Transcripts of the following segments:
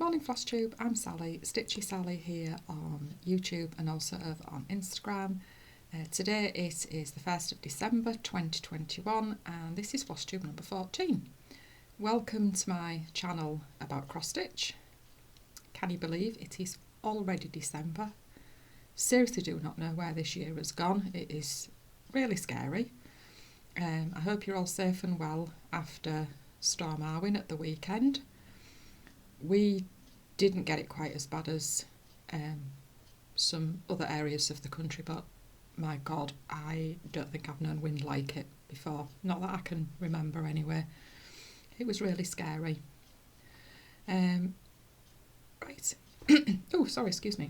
morning FlossTube, I'm Sally, StitchySally here on YouTube and also over on Instagram. Today it is the 1st of December 2021 and this is FlossTube number 14. Welcome to my channel about cross stitch. Can you believe it is already December? Seriously do not know where this year has gone. It is really scary. I hope you're all safe and well after Storm Arwen at the weekend. We didn't get it quite as bad as some other areas of the country, but my God, I don't think I've known wind like it before. Not that I can remember anyway. It was really scary. Right. Oh, sorry, excuse me.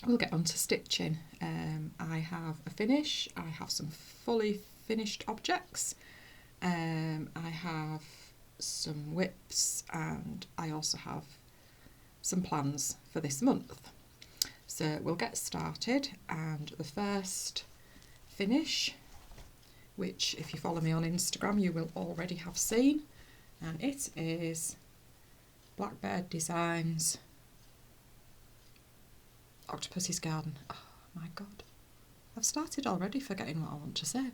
We'll get on to stitching. I have a finish. I have some fully finished objects. I have some whips and I also have some plans for this month. So we'll get started, and the first finish, which if you follow me on Instagram you will already have seen, and it is Blackbird Designs Octopus's Garden. Oh my God, I've started already forgetting what I want to say.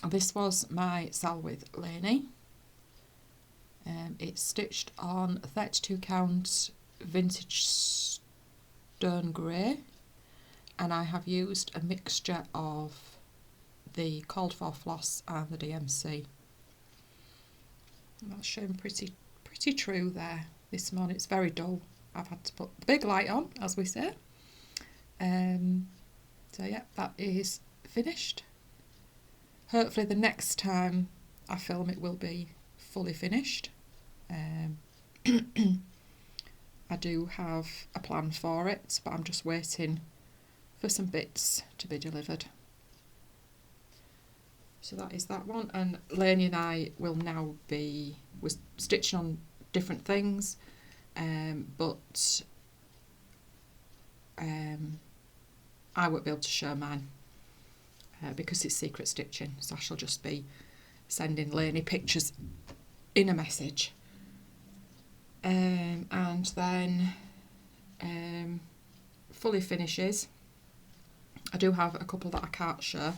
This was my SAL with Lainey. It's stitched on 32 count vintage stone grey, and I have used a mixture of the called for floss and the DMC. And that's showing pretty true there this morning. It's very dull. I've had to put the big light on, as we say. So yeah, that is finished. Hopefully the next time I film it will be fully finished. I do have a plan for it, but I'm just waiting for some bits to be delivered. So that is that one, and Lainey and I will now be, we're stitching on different things, but I won't be able to show mine. Because it's secret stitching, so I shall just be sending Lainey pictures in a message. And then fully finishes. I do have a couple that I can't show,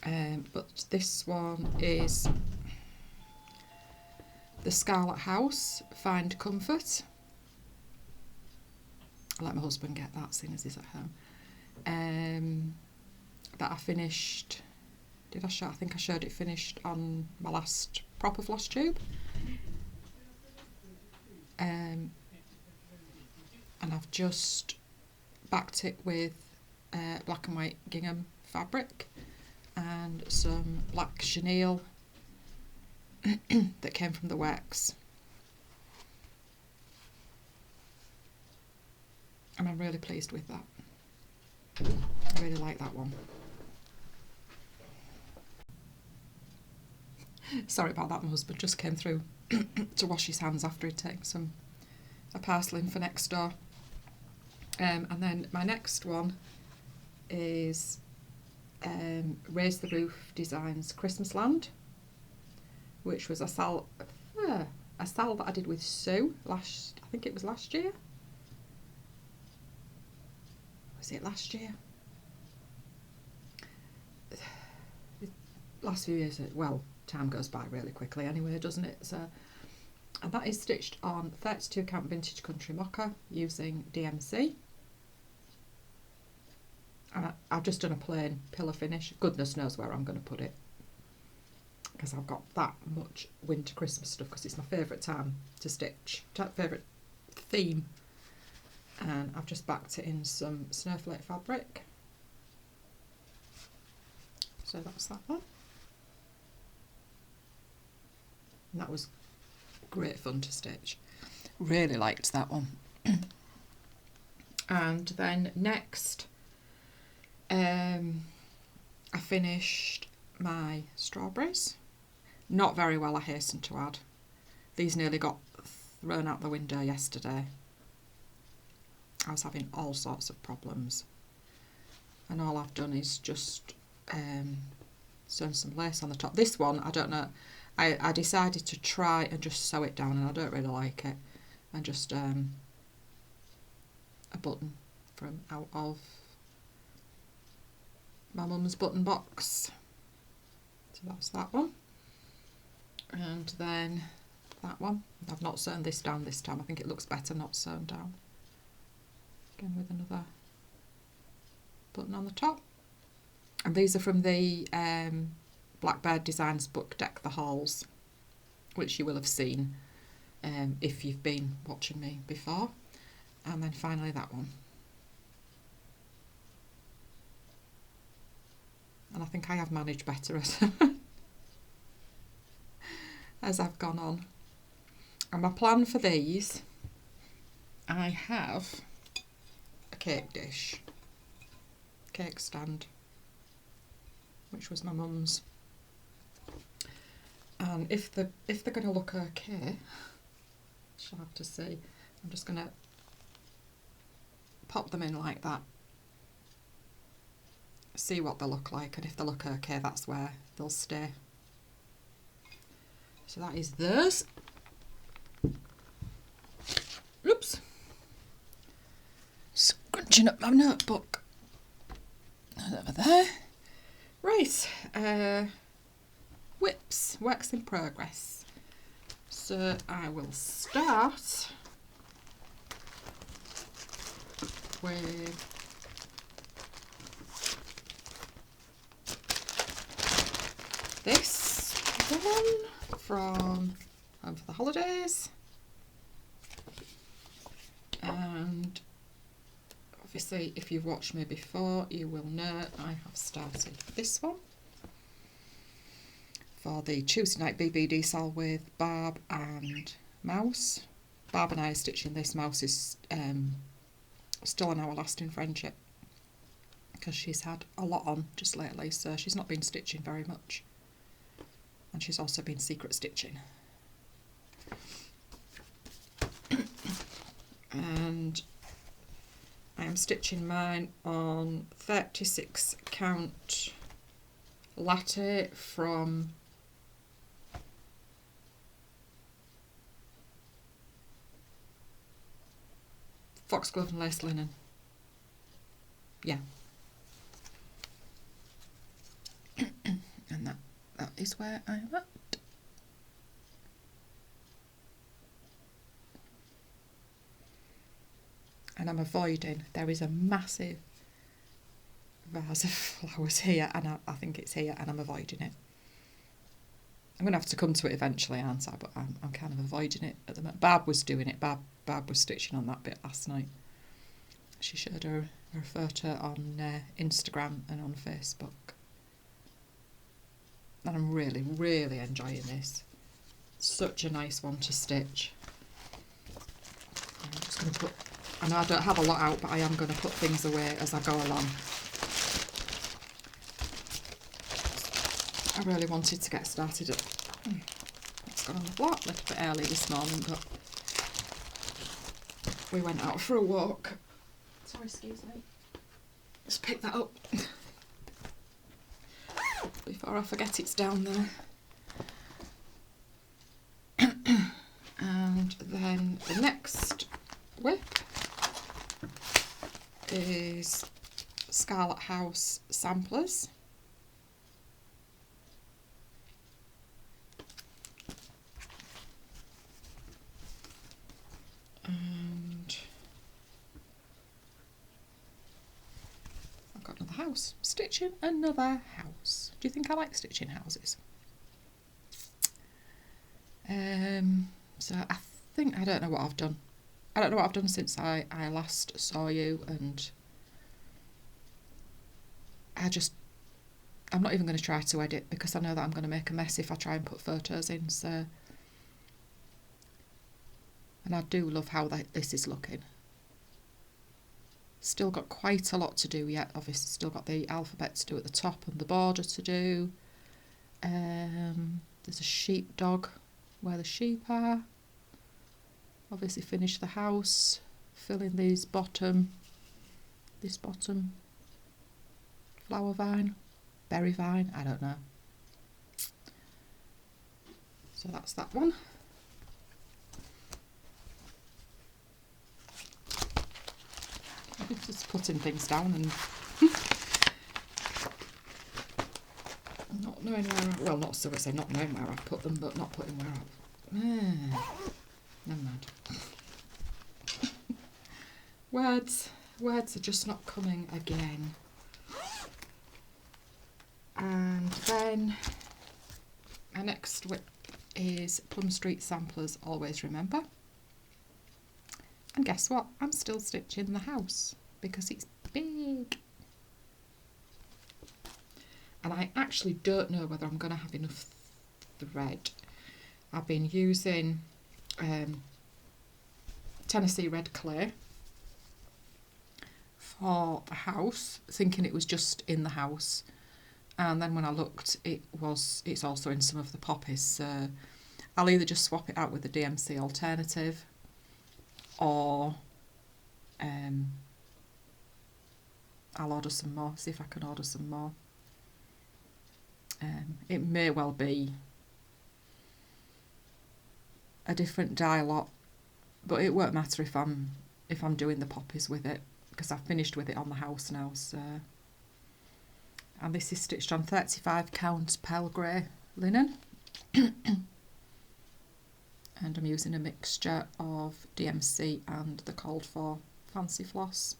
but this one is the Scarlet House Find Comfort. I'll let my husband get that seeing as he's at home. That I finished, did I show? I think I showed it finished on my last proper floss tube. And I've just backed it with black and white gingham fabric and some black chenille that came from the wax. And I'm really pleased with that. I really like that one. Sorry about that, my husband just came through to wash his hands after he'd taken a parcel in for next door. And then my next one is Raise the Roof Designs Christmasland, which was a SAL that I did with Sue I think it was last year. Was it last year? Last few years, well, time goes by really quickly anyway, doesn't it? So, and that is stitched on 32 count vintage country mocha using DMC. And I've just done a plain pillar finish. Goodness knows where I'm going to put it, because I've got that much winter Christmas stuff, because it's my favourite time to stitch, favourite theme. And I've just backed it in some snowflake fabric. So that's that one. And that was great fun to stitch. Really liked that one. And then next, I finished my strawberries. Not very well, I hasten to add. These nearly got thrown out the window yesterday. I was having all sorts of problems. And all I've done is just sewn some lace on the top. This one, I don't know, I decided to try and just sew it down, and I don't really like it. And just a button from out of my mum's button box. So that's that one. And then that one. I've not sewn this down this time. I think it looks better not sewn down. Again with another button on the top. And these are from the Blackbird Designs book, Deck the Halls, which you will have seen if you've been watching me before. And then finally that one. And I think I have managed better as I've gone on. And my plan for these, I have a cake dish, cake stand, which was my mum's. And if they're going to look okay, she'll have to see. I'm just going to pop them in like that, see what they look like, and if they look okay, that's where they'll stay. So that is those. Oops. Scrunching up my notebook. Over there. Right. Whips, works in progress. So I will start with this one from Home for the Holidays, and obviously if you've watched me before you will know I have started this one for the Tuesday night Birthday SAL with Barb and Mouse. Barb and I are stitching this. Mouse is still on our lasting friendship because she's had a lot on just lately, so she's not been stitching very much, and she's also been secret stitching. And I am stitching mine on 36 count latte from Foxglove and Lace Linen. Yeah. And that is where I'm at. And I'm avoiding, there is a massive vase of flowers here, and I think it's here, and I'm avoiding it. I'm going to have to come to it eventually, aren't I? But I'm kind of avoiding it at the moment. Barb was doing it. Barb was stitching on that bit last night. She showed her photo on Instagram and on Facebook. And I'm really, really enjoying this. Such a nice one to stitch. I'm just going to put, I know I don't have a lot out, but I am going to put things away as I go along. I really wanted to get started at, it's gone on the block a little bit early this morning, but we went out for a walk. Sorry, excuse me. Just pick that up before I forget it's down there. And then the next whip is Scarlet House samplers. And I've got another house. Stitching another house. Do you think I like stitching houses? So I think, I don't know what I've done. I don't know what I've done since I last saw you, and I'm not even going to try to edit because I know that I'm going to make a mess if I try and put photos in, so. And I do love how this is looking. Still got quite a lot to do yet, obviously still got the alphabet to do at the top and the border to do. There's a sheepdog where the sheep are. Obviously finish the house, fill in this bottom flower vine, berry vine, I don't know. So that's that one. Just putting things down and not knowing where I, well, not so I say not knowing where I've put them, but not putting where I've, never mind. Words are just not coming again. And then our next whip is Plum Street Samplers Always Remember. And guess what? I'm still stitching the house because it's big. And I actually don't know whether I'm going to have enough thread. I've been using Tennessee red clay for the house, thinking it was just in the house. And then when I looked, it's also in some of the poppies. So I'll either just swap it out with the DMC alternative, or I'll order some more, see if I can order some more. It may well be a different dye lot, but it won't matter if I'm doing the poppies with it, because I've finished with it on the house now. So, and this is stitched on 35 count pale grey linen. And I'm using a mixture of DMC and the called for fancy floss.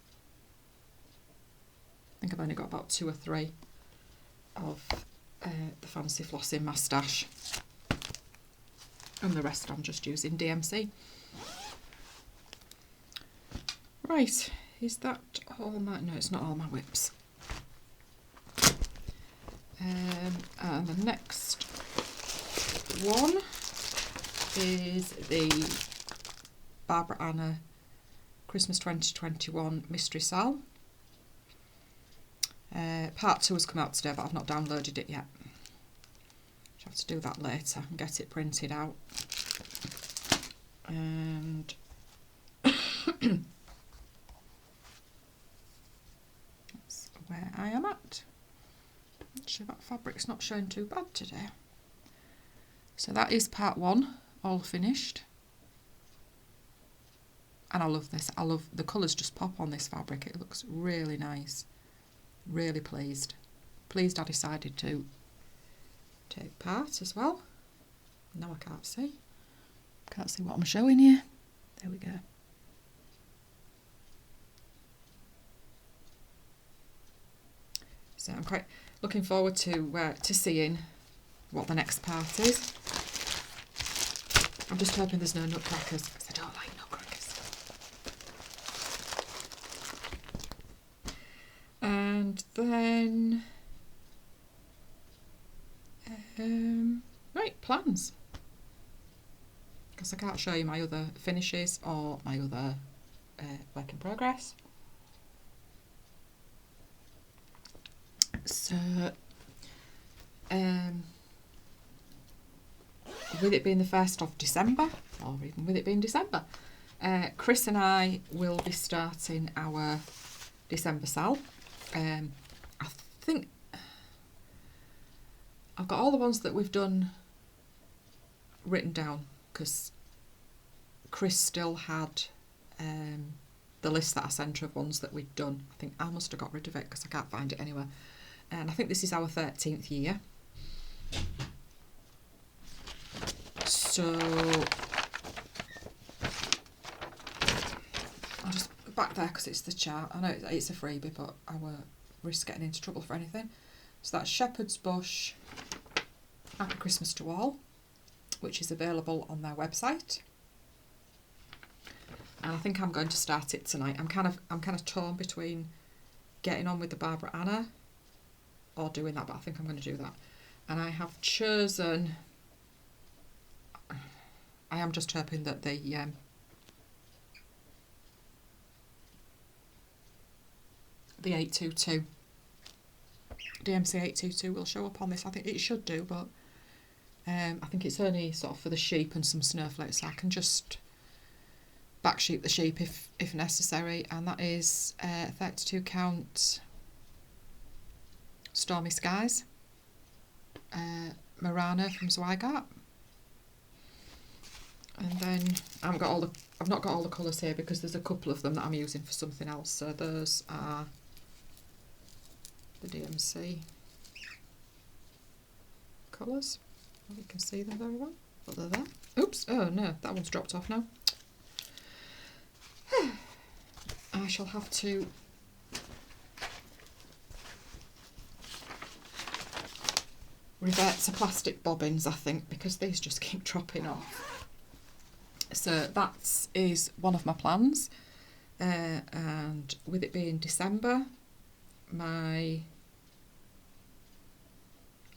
I think I've only got about 2 or 3 of the fancy floss in my stash, and the rest I'm just using DMC. Right, is that all my, no, it's not all my whips. And the next one is the Barbara Anna Christmas 2021 Mystery SAL. Part 2 has come out today, but I've not downloaded it yet. I'll have to do that later and get it printed out. And that's where I am at. Actually, that fabric's not showing too bad today. So that is part 1, all finished. And I love this. I love the colours just pop on this fabric. It looks really nice. Really pleased. Pleased I decided to take part as well. No, I can't see. Can't see what I'm showing here. There we go. So I'm quite looking forward to seeing what the next part is. I'm just hoping there's no nutcrackers, because I don't like nutcrackers. And then right, plans, because I can't show you my other finishes or my other work in progress. So with it being the 1st of December, or even with it being December, Chris and I will be starting our December SAL. I think I've got all the ones that we've done written down, because Chris still had the list that I sent her of ones that we'd done. I think I must have got rid of it because I can't find it anywhere. And I think this is our 13th year. So I'll just go back there because it's the chart. I know it's a freebie, but I won't risk getting into trouble for anything. So that's Shepherd's Bush, Happy Christmas to All, which is available on their website. And I think I'm going to start it tonight. I'm kind of torn between getting on with the Barbara Anna or doing that, but I think I'm going to do that. And I have chosen, I am just hoping that the the 822 DMC 822 will show up on this. I think it should do, but I think it's only sort of for the sheep and some snowflakes, so I can just back sheep the sheep if necessary. And that is 32 count Stormy Skies, Marana from Zweigart. then I've not got all the colours here because there's a couple of them that I'm using for something else. So those are the DMC colours. Well, you can see them very well, but they're there. Oops, oh no, that one's dropped off now. I shall have to revert to plastic bobbins, I think, because these just keep dropping off. So that is one of my plans, and with it being December, my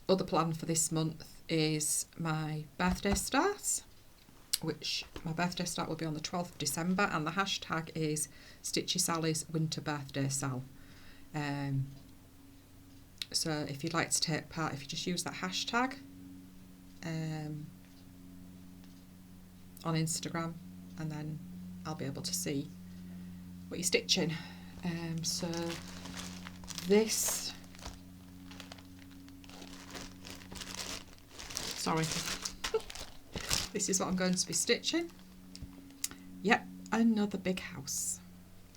other plan for this month is my birthday start, which my birthday start will be on the 12th of December, and the hashtag is StitchySally's Winter Birthday SAL. So if you'd like to take part, if you just use that hashtag on Instagram, and then I'll be able to see what you're stitching. So this, sorry, this is what I'm going to be stitching. Yep, another big house.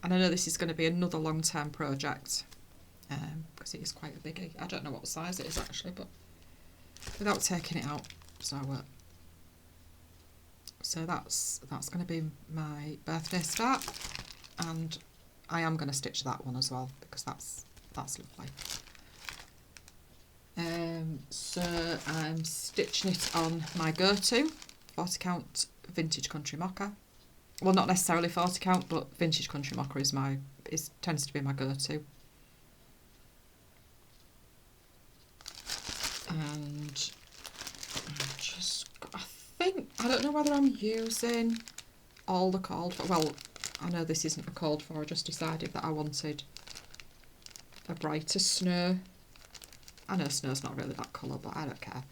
And I know this is going to be another long-term project, because it is quite a biggie. I don't know what size it is actually, but without taking it out, so I won't. So that's going to be my birthday start, and I am going to stitch that one as well because that's lovely. So I'm stitching it on my go-to 40 count vintage country mocha. Well, not necessarily 40 count, but vintage country mocha tends to be my go-to. And I don't know whether I'm using all the called for. Well, I know this isn't a called for. I just decided that I wanted a brighter snow. I know snow's not really that colour, but I don't care.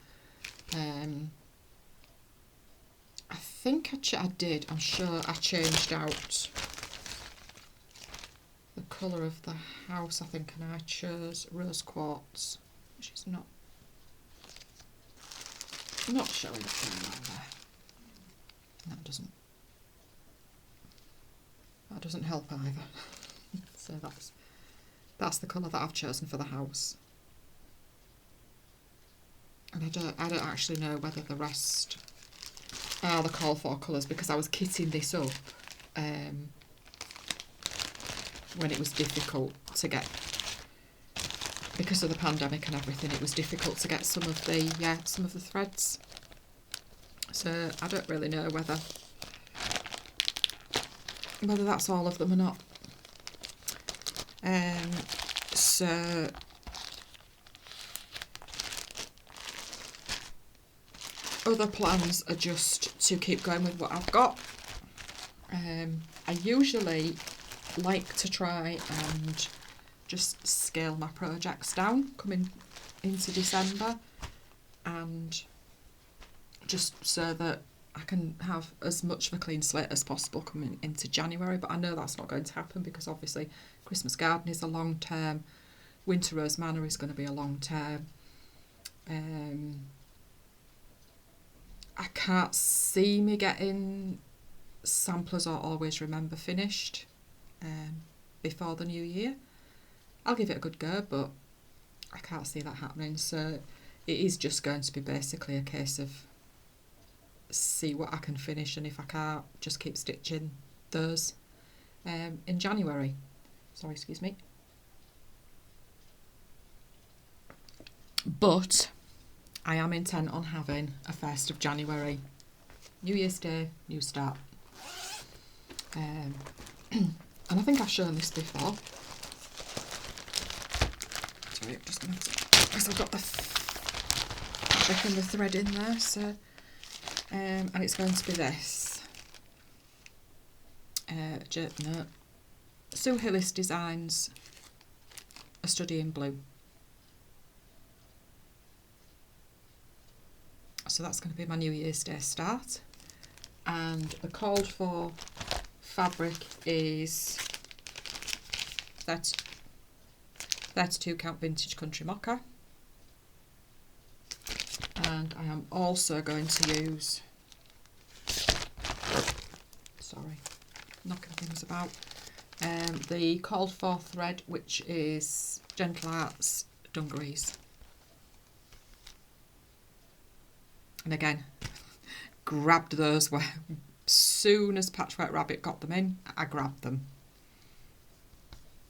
I think I did. I'm sure I changed out the colour of the house, I think, and I chose rose quartz, which is not showing up very well there. That doesn't help either. So that's the colour that I've chosen for the house. And I don't actually know whether the rest are the call for colours, because I was kitting this up when it was difficult to get, because of the pandemic and everything, it was difficult to get some of the threads. So I don't really know whether that's all of them or not. So other plans are just to keep going with what I've got. I usually like to try and just scale my projects down coming into December, and just so that I can have as much of a clean slate as possible coming into January. But I know that's not going to happen, because obviously Christmas Garden is a long term, Winter Rose Manor is going to be a long term. I can't see me getting Samplers or Always Remember finished before the new year. I'll give it a good go, but I can't see that happening. So it is just going to be basically a case of see what I can finish, and if I can't, just keep stitching those in January. Sorry, excuse me. But I am intent on having a 1st of January, New Year's Day, new start. And I think I've shown this before. Sorry, I'm just going to, because I've got the fabric and the thread in there, so and it's going to be this. Sue Hillis Designs, A Study in Blue. So that's going to be my New Year's Day start. And the called for fabric is 32 count vintage country mocha. And I am also going to use knocking things about. The called for thread, which is Gentle Arts dungarees. And again, grabbed those where soon as Patchwork Rabbit got them in, I grabbed them.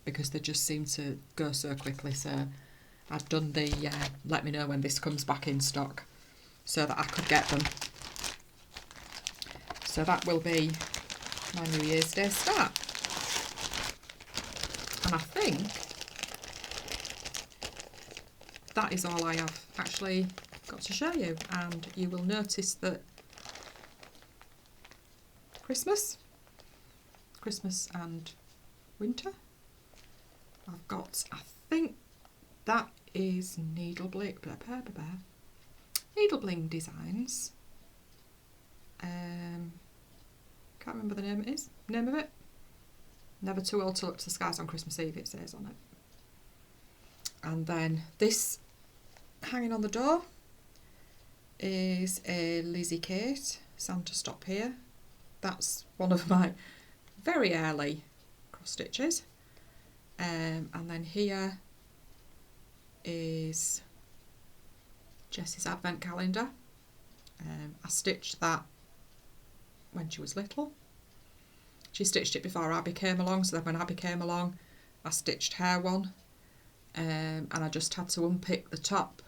Because they just seem to go so quickly. So I'd done the let me know when this comes back in stock so that I could get them. So that will be my New Year's Day start. And I think that is all I have actually got to show you. And you will notice that Christmas and winter, I've got, I think that is Needlebling Designs. Can't remember the name of it. Never too old to look to the skies on Christmas Eve, it says on it. And then this hanging on the door is a Lizzie Kate Santa Stop Here. That's one of my very early cross stitches. And then here is Jessie's Advent Calendar. I stitched that when she was little. She stitched it before Abby came along, so then when Abby came along I stitched her one, and I just had to unpick the top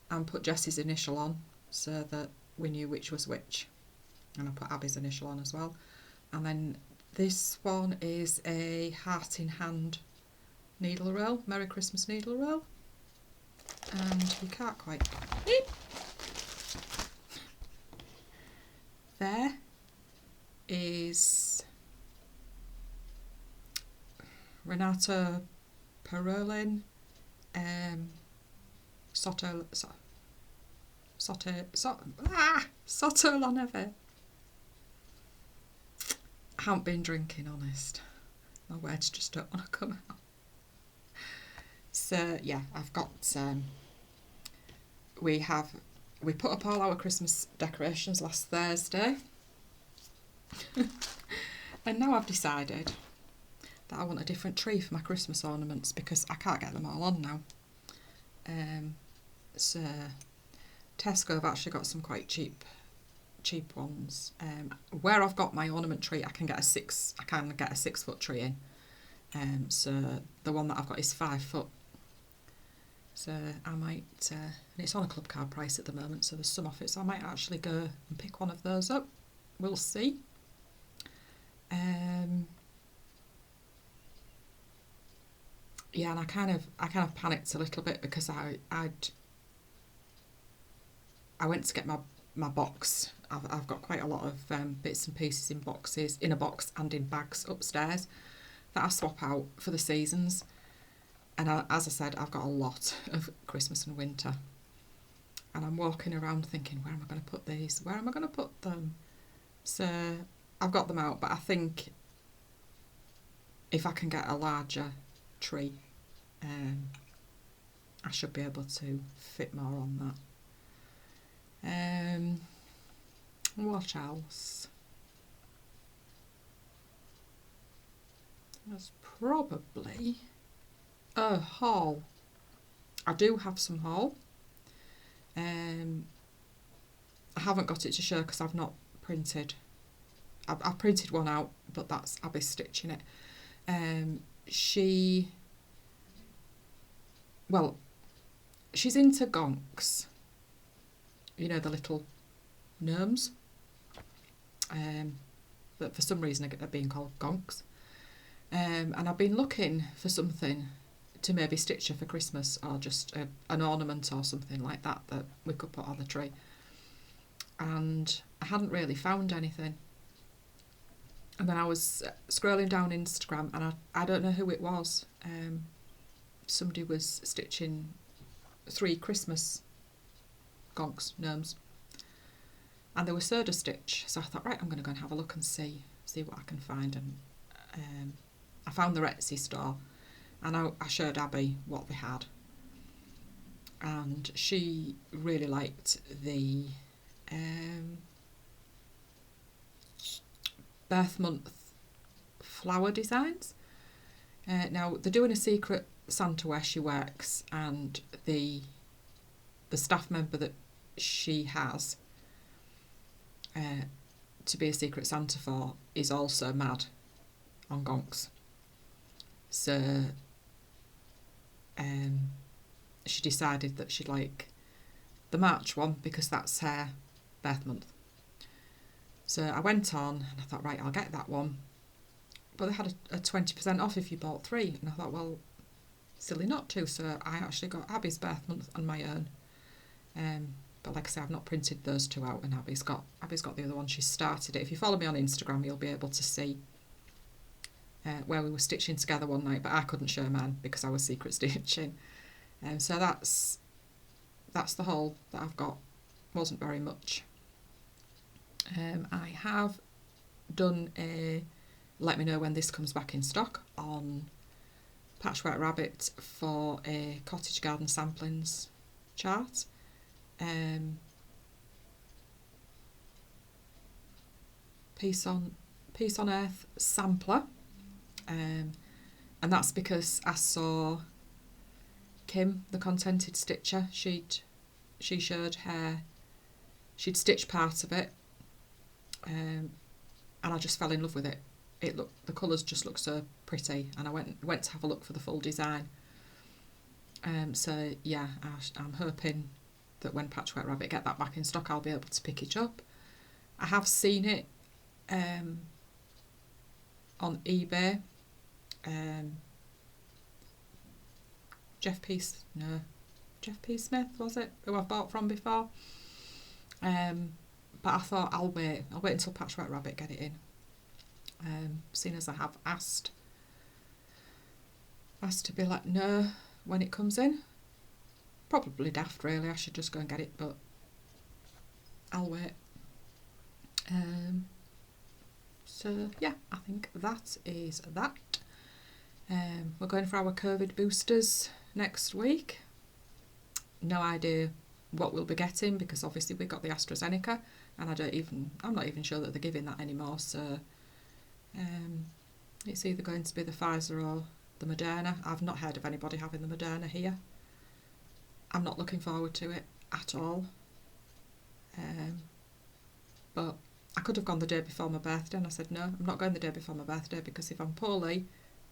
and put Jessie's initial on so that we knew which was which, and I put Abby's initial on as well. And then this one is a heart in hand needle roll, Merry Christmas needle roll, and you can't quite there is Renato Perolin Soto la Neve. I haven't been drinking, honest. My words just don't want to come out. So yeah, I've got we put up all our Christmas decorations last Thursday. And now I've decided that I want a different tree for my Christmas ornaments because I can't get them all on now. So Tesco have actually got some quite cheap ones. Where I've got my ornament tree, I can get a 6 foot tree in. So the one that I've got is 5 foot. So I might, and it's on a club card price at the moment, so there's some off it. So I might actually go and pick one of those up. We'll see. Yeah, and I kind of panicked a little bit because I went to get my box. I've got quite a lot of bits and pieces in boxes, in a box and in bags upstairs that I swap out for the seasons. And as I said, I've got a lot of Christmas and winter. And I'm walking around thinking, where am I going to put these? Where am I going to put them? So I've got them out, but I think if I can get a larger tree, I should be able to fit more on that. What else? There's probably a haul. I do have some haul. I haven't got it to show because I've not printed. I've printed one out, but that's Abby stitching it. She's into gonks. You know, the little gnomes. That for some reason are being called gonks. And I've been looking for something to maybe stitch her for Christmas, or just an ornament or something like that we could put on the tree. And I hadn't really found anything. And then I was scrolling down Instagram, and I don't know who it was. Somebody was stitching 3 Christmas gonks, gnomes. And they were soda stitch. So I thought, right, I'm going to go and have a look and see what I can find. And I found the Etsy store, and I showed Abby what they had. And she really liked the birth month Flower Designs. Now they're doing a secret Santa where she works, and the staff member that she has to be a secret Santa for is also mad on gonks. So she decided that she'd like the March one because that's her birth month. So I went on and I thought, right, I'll get that one. But they had a 20% off if you bought 3. And I thought, well, silly not to. So I actually got Abby's birth month on my own. But like I say, I've not printed those 2 out, and Abby's got the other one. She started it. If you follow me on Instagram, you'll be able to see where we were stitching together one night, but I couldn't show mine because I was secret stitching. So that's the haul that I've got. Wasn't very much. I have done a let me know when this comes back in stock on Patchwork Rabbit for a cottage garden samplings chart. Peace on Earth sampler, and that's because I saw Kim, the Contented Stitcher, she showed she'd stitched part of it, and I just fell in love with it. The colours just look so pretty, and I went to have a look for the full design. So yeah, I'm hoping that when Patchwork Rabbit get that back in stock, I'll be able to pick it up. I have seen it on eBay. Jeff P. Smith, was it, who I've bought from before? But I thought I'll wait until Patchwork Rabbit get it in. Seeing as I have asked to be let know when it comes in. Probably daft, really. I should just go and get it, but I'll wait. So yeah, I think that is that. We're going for our COVID boosters next week. No idea what we'll be getting, because obviously we got the AstraZeneca, and I'm not even sure that they're giving that anymore. So it's either going to be the Pfizer or the Moderna. I've not heard of anybody having the Moderna here. I'm not looking forward to it at all. But I could have gone the day before my birthday, and I said no, I'm not going the day before my birthday, because if I'm poorly,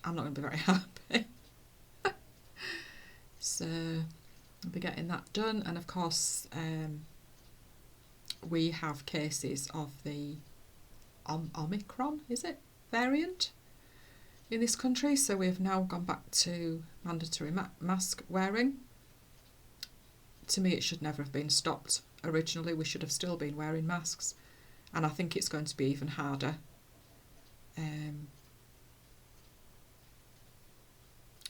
I'm not going to be very happy. So I'll be getting that done. And of course we have cases of the Omicron, is it, variant in this country, so we've now gone back to mandatory mask wearing. To me, it should never have been stopped. Originally, we should have still been wearing masks, and I think it's going to be even harder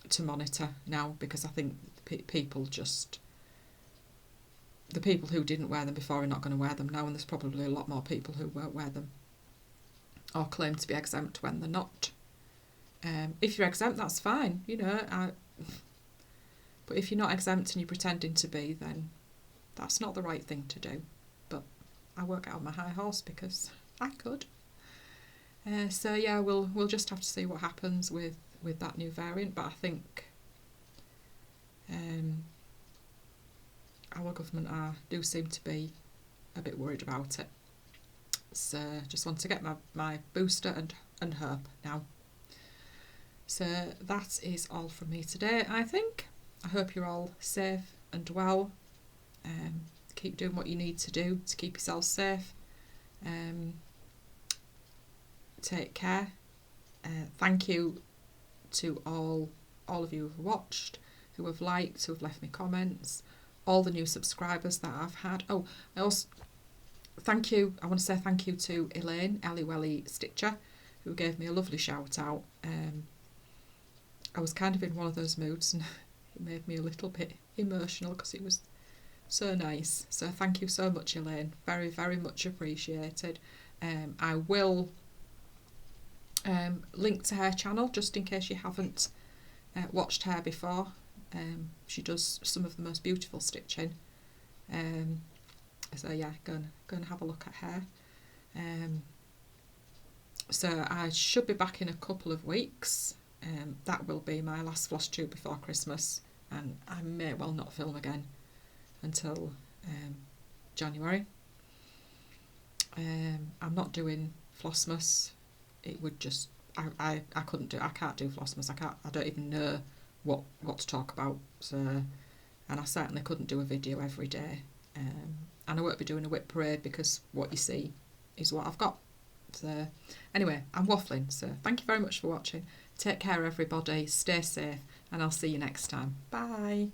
to monitor now, because I think the people who didn't wear them before are not going to wear them now, and there's probably a lot more people who won't wear them or claim to be exempt when they're not. If you're exempt, that's fine, you know. But if you're not exempt and you're pretending to be, then that's not the right thing to do. But I won't get on my high horse because I could. So yeah, we'll just have to see what happens with that new variant. But I think our government do seem to be a bit worried about it. So just want to get my booster and hope now. So that is all from me today, I think. I hope you're all safe and well. Keep doing what you need to do to keep yourself safe. Take care. Thank you to all of you who've watched, who have liked, who have left me comments, all the new subscribers that I've had. Oh, I want to say thank you to Elaine, Ellie Welly Stitcher, who gave me a lovely shout out. I was kind of in one of those moods, and it made me a little bit emotional because it was so nice. So thank you so much, Elaine. Very, very much appreciated. I will link to her channel just in case you haven't watched her before. She does some of the most beautiful stitching. So yeah, go and have a look at her. So I should be back in a couple of weeks. That will be my last floss tube before Christmas, and I may well not film again until January. I'm not doing Flossmas. It would just I couldn't do. I can't do Flossmas. I don't even know what to talk about. So, and I certainly couldn't do a video every day. And I won't be doing a whip parade because what you see is what I've got. So anyway, I'm waffling. So thank you very much for watching. Take care, everybody. Stay safe, and I'll see you next time. Bye.